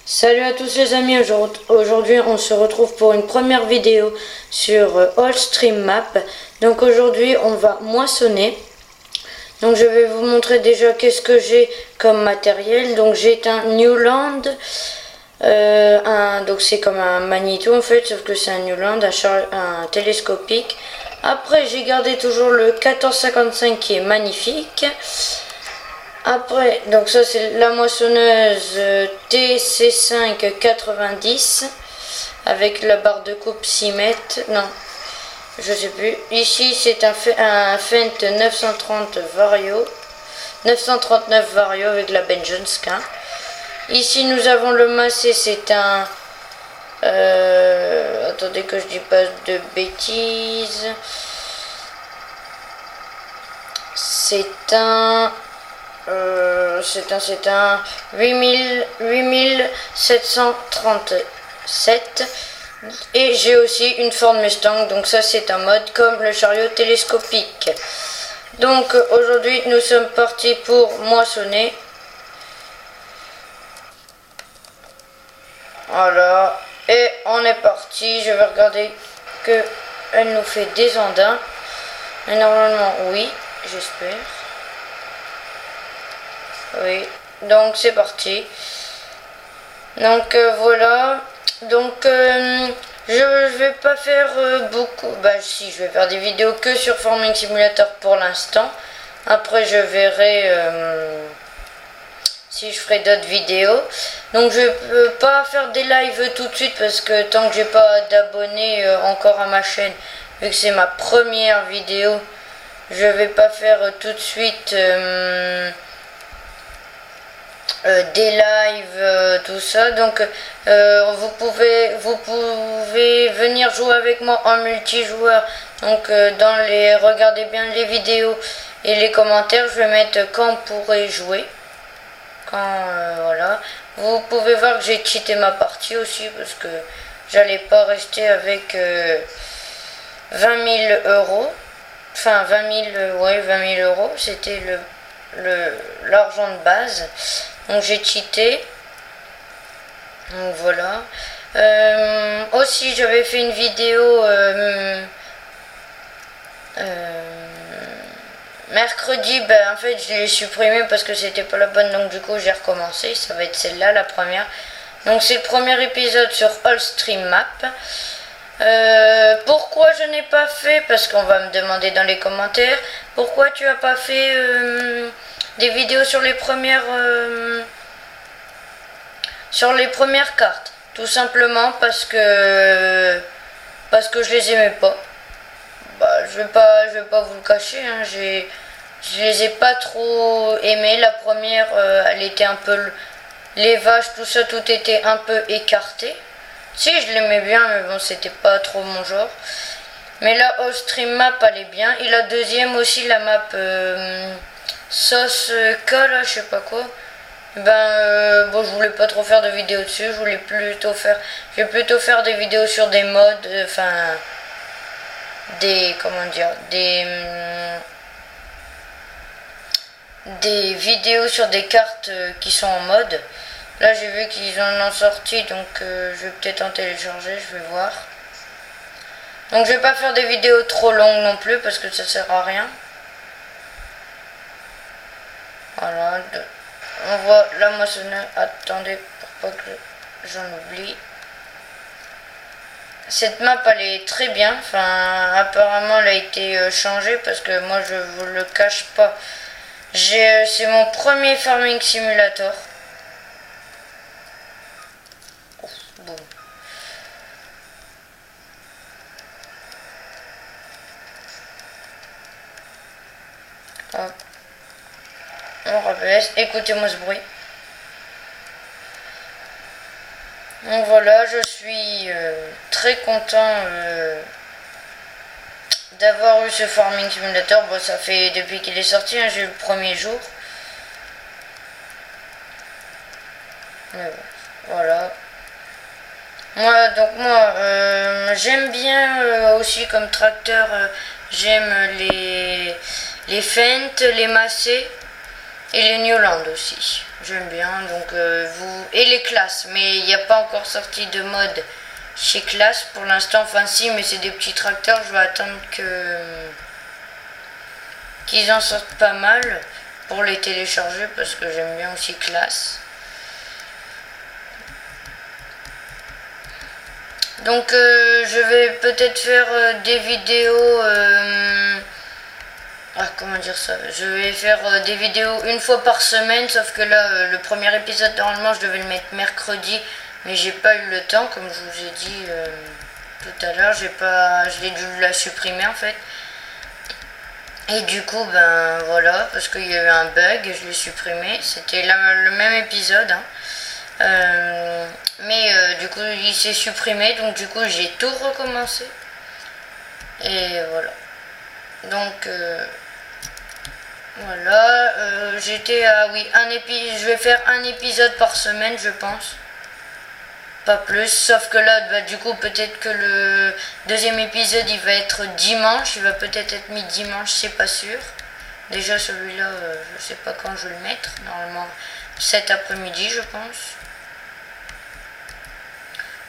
Salut à tous les amis, aujourd'hui on se retrouve pour une première vidéo sur Allstream Map. Donc aujourd'hui on va moissonner. Donc je vais vous montrer déjà qu'est-ce que j'ai comme matériel. Donc j'ai un Newland, donc c'est comme un magnéto en fait, sauf que c'est un Newland, un télescopique. Après j'ai gardé toujours le 1455 qui est magnifique. Après, donc ça c'est la moissonneuse TC5 90 avec la barre de coupe 6 mètres, non, je sais plus. Ici c'est un Fendt 939 Vario avec la Ben Jonska. Ici nous avons le massé, c'est un... attendez que je dis pas de bêtises. C'est un 8737 et j'ai aussi une Ford Mustang, donc ça c'est un mode comme le chariot télescopique. Donc aujourd'hui nous sommes partis pour moissonner. Voilà, et on est parti. Je vais regarder que elle nous fait des andins, mais normalement oui, j'espère. Oui, donc c'est parti. Donc voilà. Donc je vais pas faire beaucoup. Bah si, je vais faire des vidéos que sur Farming Simulator pour l'instant. Après je verrai si je ferai d'autres vidéos. Donc je peux pas faire des lives tout de suite parce que tant que j'ai pas d'abonnés encore à ma chaîne, vu que c'est ma première vidéo, je vais pas faire tout de suite des lives, tout ça. Donc vous pouvez venir jouer avec moi en multijoueur. Donc regardez bien les vidéos et les commentaires, je vais mettre quand on pourrait jouer, voilà. Vous pouvez voir que j'ai cheaté ma partie aussi parce que j'allais pas rester avec 20 000 euros, enfin 20 000, ouais, 20 000 euros, c'était l'argent de base. Donc j'ai cheaté. Donc voilà. Aussi j'avais fait une vidéo mercredi. En fait je l'ai supprimée parce que c'était pas la bonne, donc du coup j'ai recommencé. Ça va être celle-là, la première. Donc c'est le premier épisode sur Allstream Map. Pourquoi je n'ai pas fait, parce qu'on va me demander dans les commentaires, pourquoi tu as pas fait des vidéos sur les premières cartes. Tout simplement parce que je les aimais pas. Je vais pas vous le cacher, hein, je les ai pas trop aimées. La première elle était un peu, les vaches, tout ça, tout était un peu écarté. Si, je l'aimais bien, mais bon, c'était pas trop mon genre. Mais la Allstream Map elle est bien. Et la deuxième aussi, la map sauce K, là, je sais pas quoi. Bon, je voulais pas trop faire de vidéos dessus. Je vais plutôt faire des vidéos sur des modes, des vidéos sur des cartes qui sont en mode. Là j'ai vu qu'ils en ont sorti, donc je vais peut-être en télécharger, je vais voir. Donc je vais pas faire des vidéos trop longues non plus parce que ça sert à rien. Voilà, on voit la moissonneuse. Attendez pour pas que j'en oublie. Cette map elle est très bien, enfin apparemment elle a été changée parce que moi je vous le cache pas. C'est mon premier Farming Simulator. Bon. Hop. On rebaisse. Écoutez-moi ce bruit. Donc voilà, je suis très content d'avoir eu ce Farming Simulator. Bon, ça fait depuis qu'il est sorti, hein, j'ai eu le premier jour. Mais bon, voilà. Moi j'aime bien aussi comme tracteur, j'aime les Fendt, les Massey et les Newland aussi. J'aime bien, donc vous... Et les classes, mais il n'y a pas encore sorti de mode chez classe pour l'instant, enfin si, mais c'est des petits tracteurs, je vais attendre qu'ils en sortent pas mal pour les télécharger parce que j'aime bien aussi classe. Donc je vais peut-être faire des vidéos... comment dire ça? Je vais faire des vidéos une fois par semaine, sauf que là, le premier épisode, normalement, je devais le mettre mercredi, mais j'ai pas eu le temps, comme je vous ai dit tout à l'heure. Je l'ai dû la supprimer en fait. Et du coup, ben voilà, parce qu'il y a eu un bug, et je l'ai supprimé. C'était le même épisode, hein. Mais du coup, il s'est supprimé, donc du coup, j'ai tout recommencé. Et voilà. Donc voilà, j'étais à oui, je vais faire un épisode par semaine, je pense. Pas plus, sauf que là, bah, du coup, peut-être que le deuxième épisode, il va être dimanche. Il va peut-être être mis dimanche, c'est pas sûr. Déjà, celui-là, je sais pas quand je vais le mettre. Normalement, cet après-midi, je pense.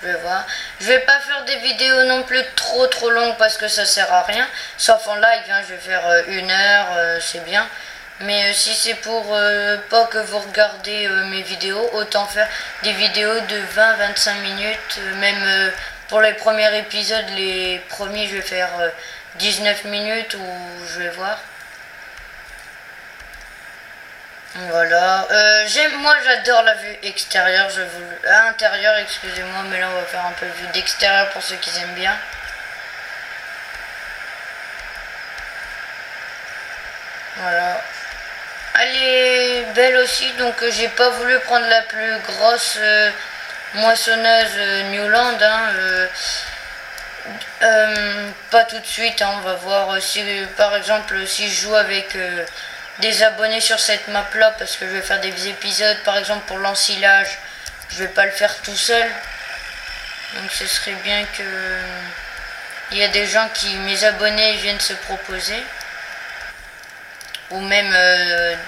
Je vais voir. Je vais pas faire des vidéos non plus trop longues parce que ça sert à rien. Sauf en live, hein, je vais faire 1 heure, c'est bien. Mais si c'est pour pas que vous regardez mes vidéos, autant faire des vidéos de 20-25 minutes. Même pour les premiers épisodes, les premiers, je vais faire 19 minutes ou je vais voir. Voilà. Moi, j'adore la vue extérieure. Intérieure, excusez-moi, mais là, on va faire un peu de vue d'extérieur pour ceux qui aiment bien. Voilà. Elle est belle aussi, donc j'ai pas voulu prendre la plus grosse moissonneuse Newland. Hein, pas tout de suite, hein, on va voir si par exemple si je joue avec des abonnés sur cette map là, parce que je vais faire des épisodes par exemple pour l'ensilage, je vais pas le faire tout seul, donc ce serait bien que il y a des gens mes abonnés viennent se proposer, ou même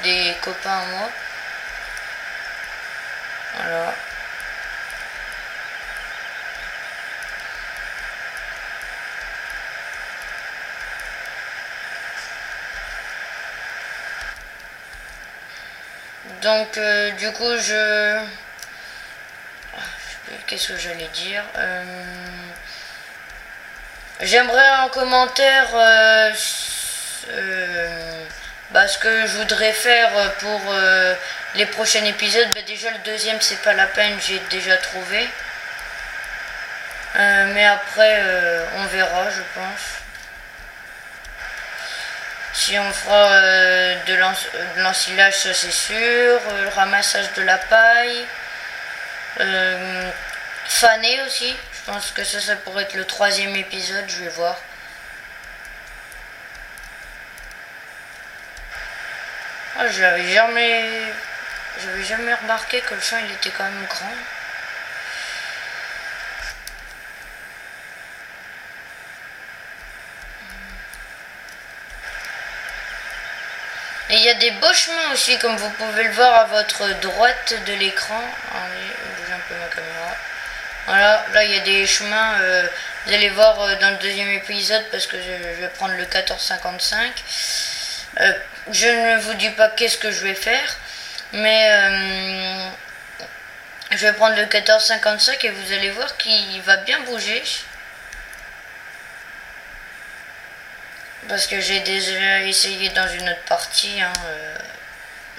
des copains à moi. Voilà. Donc du coup qu'est-ce que j'allais dire, j'aimerais en commentaire ce que je voudrais faire pour les prochains épisodes. Bah, déjà le deuxième c'est pas la peine, j'ai déjà trouvé. Mais après on verra, je pense. Si on fera de l'ensilage, ça c'est sûr, le ramassage de la paille, faner aussi, je pense que ça pourrait être le 3e épisode, je vais voir. Oh, j'avais jamais remarqué que le champ il était quand même grand. Et il y a des beaux chemins aussi, comme vous pouvez le voir à votre droite de l'écran. Allez, bouge un peu ma caméra. Voilà, là il y a des chemins, vous allez voir dans le deuxième épisode, parce que je vais prendre le 1455. Je ne vous dis pas qu'est-ce que je vais faire, mais je vais prendre le 1455 et vous allez voir qu'il va bien bouger. Parce que j'ai déjà essayé dans une autre partie, hein,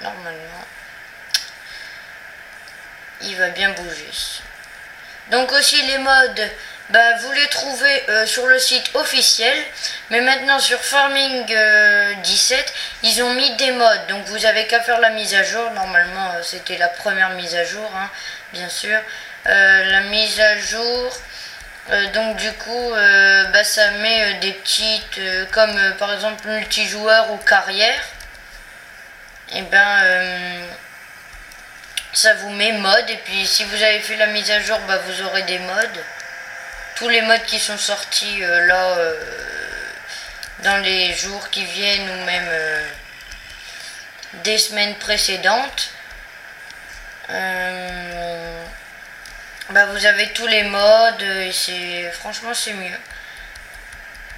normalement. Il va bien bouger. Donc aussi les modes, vous les trouvez sur le site officiel. Mais maintenant sur Farming 17, ils ont mis des modes. Donc vous avez qu'à faire la mise à jour. Normalement c'était la première mise à jour, hein, bien sûr. La mise à jour... donc du coup ça met des petites comme par exemple multijoueur ou carrière, et ça vous met mode, et puis si vous avez fait la mise à jour vous aurez des modes, tous les modes qui sont sortis là dans les jours qui viennent ou même des semaines précédentes. Bah, vous avez tous les modes et franchement c'est mieux.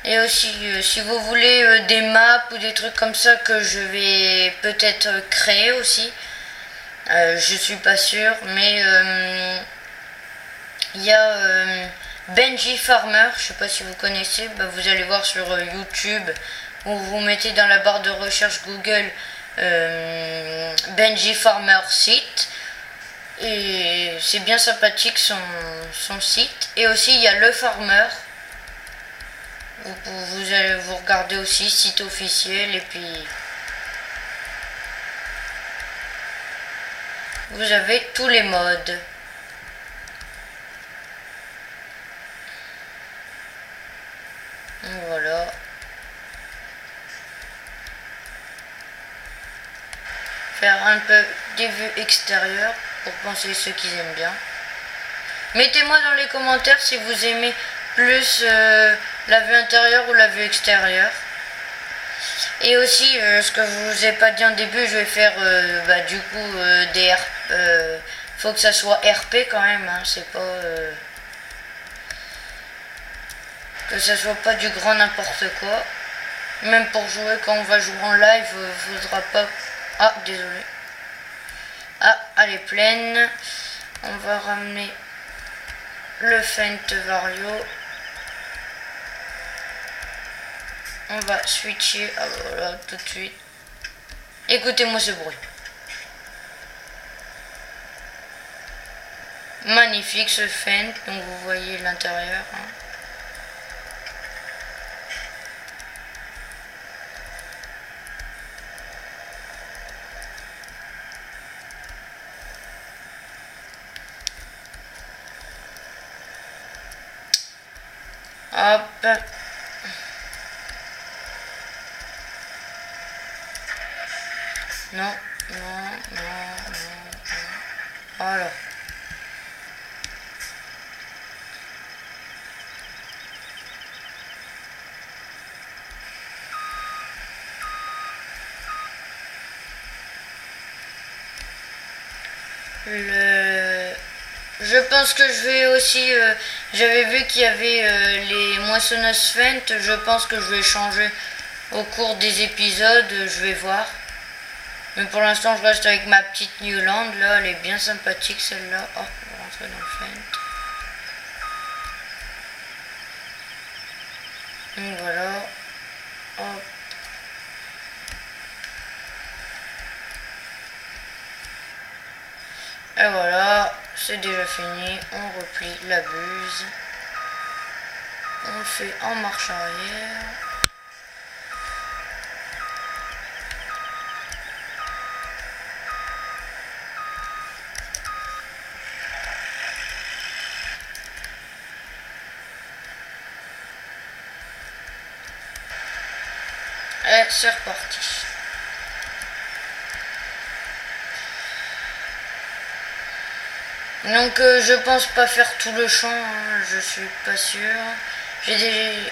Et aussi si vous voulez des maps ou des trucs comme ça que je vais peut-être créer aussi, je suis pas sûr, mais il y a Benji Farmer, je sais pas si vous connaissez, bah, vous allez voir sur YouTube ou vous mettez dans la barre de recherche Google Benji Farmer site. Et c'est bien sympathique son site. Et aussi il y a Le Farmer. Vous allez vous regarder aussi, site officiel. Et puis vous avez tous les modes. Voilà. Faire un peu des vues extérieures pour penser ceux qui aiment bien. Mettez-moi dans les commentaires si vous aimez plus la vue intérieure ou la vue extérieure. Et aussi, ce que je vous ai pas dit en début, je vais faire du coup des RP. Faut que ça soit RP quand même, hein, c'est pas que ça soit pas du grand n'importe quoi. Même pour jouer, quand on va jouer en live, faudra pas. Ah, désolé. Ah, elle est pleine. On va ramener le Feint Vario. On va switcher. Ah, voilà, tout de suite. Écoutez-moi ce bruit. Magnifique ce Feint. Donc vous voyez l'intérieur. Hein. Hop. Non, non, non, non. Voilà. Je pense que je vais aussi... j'avais vu qu'il y avait les moissonneuses fentes. Je pense que je vais changer au cours des épisodes. Je vais voir. Mais pour l'instant, je reste avec ma petite Newland. Là, elle est bien sympathique, celle-là. Oh, on va rentrer dans le feint. Donc voilà. Hop. Et voilà, c'est déjà fini. On replie la buse. On le fait en marche arrière. Et c'est reparti. Donc je pense pas faire tout le champ, hein, je suis pas sûr. Je suis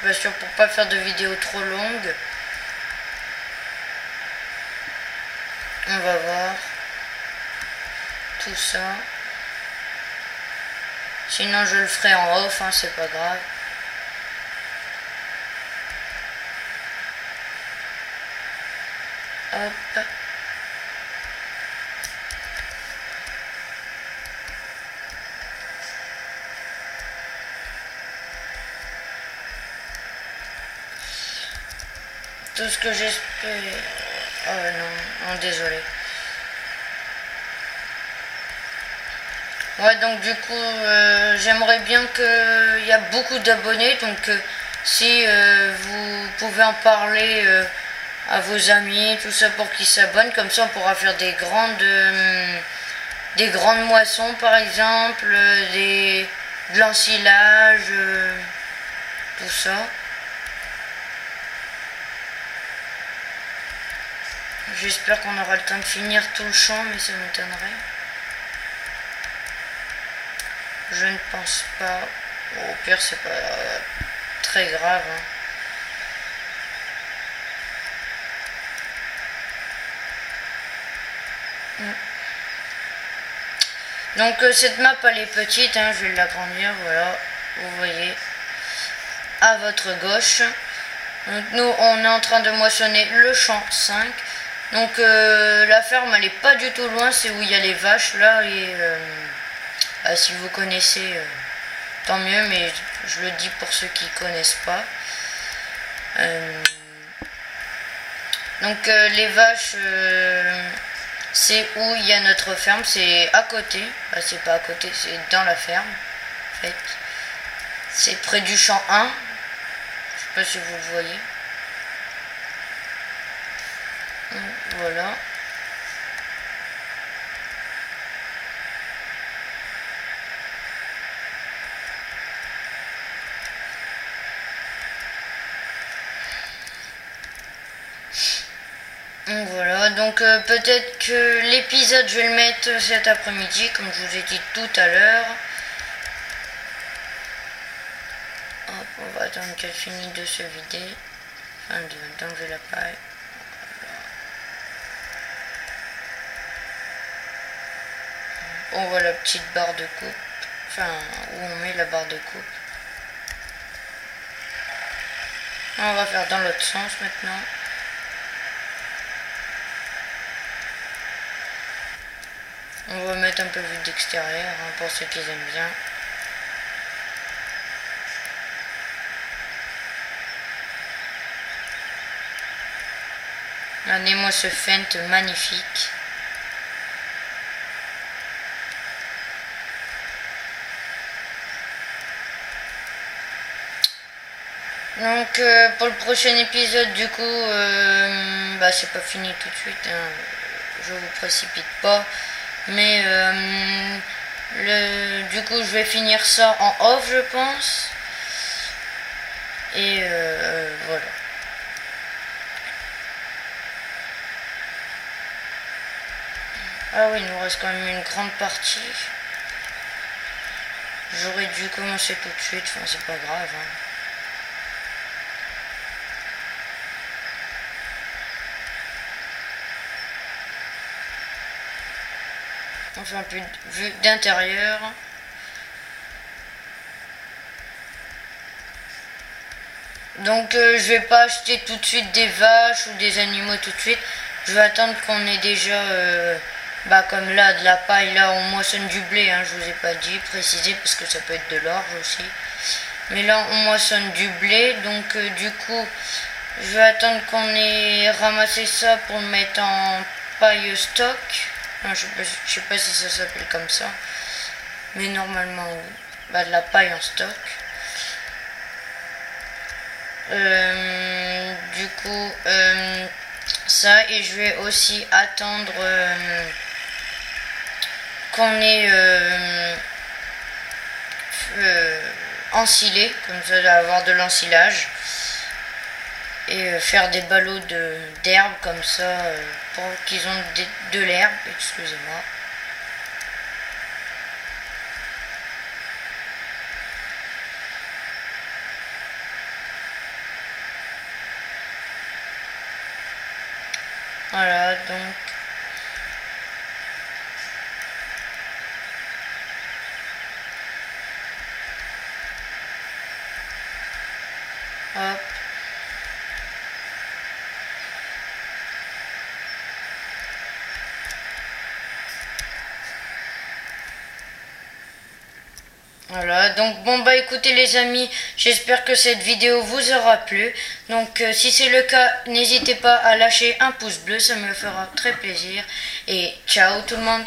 pas sûr pour pas faire de vidéos trop longues. On va voir tout ça. Sinon je le ferai en off, hein, c'est pas grave. Hop. Tout ce que j'espère... Oh non, non, désolé. Ouais, donc du coup, j'aimerais bien qu'il y a beaucoup d'abonnés. Donc si vous pouvez en parler à vos amis, tout ça pour qu'ils s'abonnent. Comme ça, on pourra faire des grandes moissons, par exemple, de l'ensilage, tout ça. J'espère qu'on aura le temps de finir tout le champ, mais ça m'étonnerait. Je ne pense pas. Au pire, c'est pas très grave. Hein. Donc cette map elle est petite, hein, je vais l'agrandir, voilà, vous voyez, à votre gauche. Donc nous on est en train de moissonner le champ 5. Donc la ferme elle est pas du tout loin, c'est où il y a les vaches là, et si vous connaissez, tant mieux, mais je le dis pour ceux qui connaissent pas. Donc les vaches, c'est où il y a notre ferme, c'est à côté, c'est pas à côté, c'est dans la ferme en fait. C'est près du champ 1, je sais pas si vous le voyez. Voilà. Voilà, donc peut-être que l'épisode je vais le mettre cet après-midi, comme je vous ai dit tout à l'heure. Hop, on va attendre qu'elle finisse de se vider, enfin d'enlever la paille. On voit la petite barre de coupe, enfin où on met la barre de coupe. On va faire dans l'autre sens maintenant. On va mettre un peu vue d'extérieur, hein, pour ceux qui aiment bien. Regardez-moi ce feinte magnifique. Donc pour le prochain épisode, du coup, c'est pas fini tout de suite, hein, je vous précipite pas. Mais du coup je vais finir ça en off je pense. Et voilà. Ah oui, il nous reste quand même une grande partie. J'aurais dû commencer tout de suite, enfin c'est pas grave, hein. On fait un peu de vue d'intérieur. Donc je vais pas acheter tout de suite des vaches ou des animaux tout de suite. Je vais attendre qu'on ait déjà comme là de la paille, là on moissonne du blé, hein, je vous ai pas dit, précisé, parce que ça peut être de l'orge aussi. Mais là on moissonne du blé, donc du coup je vais attendre qu'on ait ramassé ça pour le mettre en paille stock. Non, je sais pas si ça s'appelle comme ça, mais normalement de la paille en stock. Du coup ça, et je vais aussi attendre qu'on ait ensilé, comme ça avoir de l'ensilage, et faire des ballots d'herbe comme ça, pour qu'ils ont de l'herbe, excusez-moi. Voilà, donc hop. Voilà, donc écoutez les amis, j'espère que cette vidéo vous aura plu. Donc si c'est le cas, n'hésitez pas à lâcher un pouce bleu, ça me fera très plaisir. Et ciao tout le monde.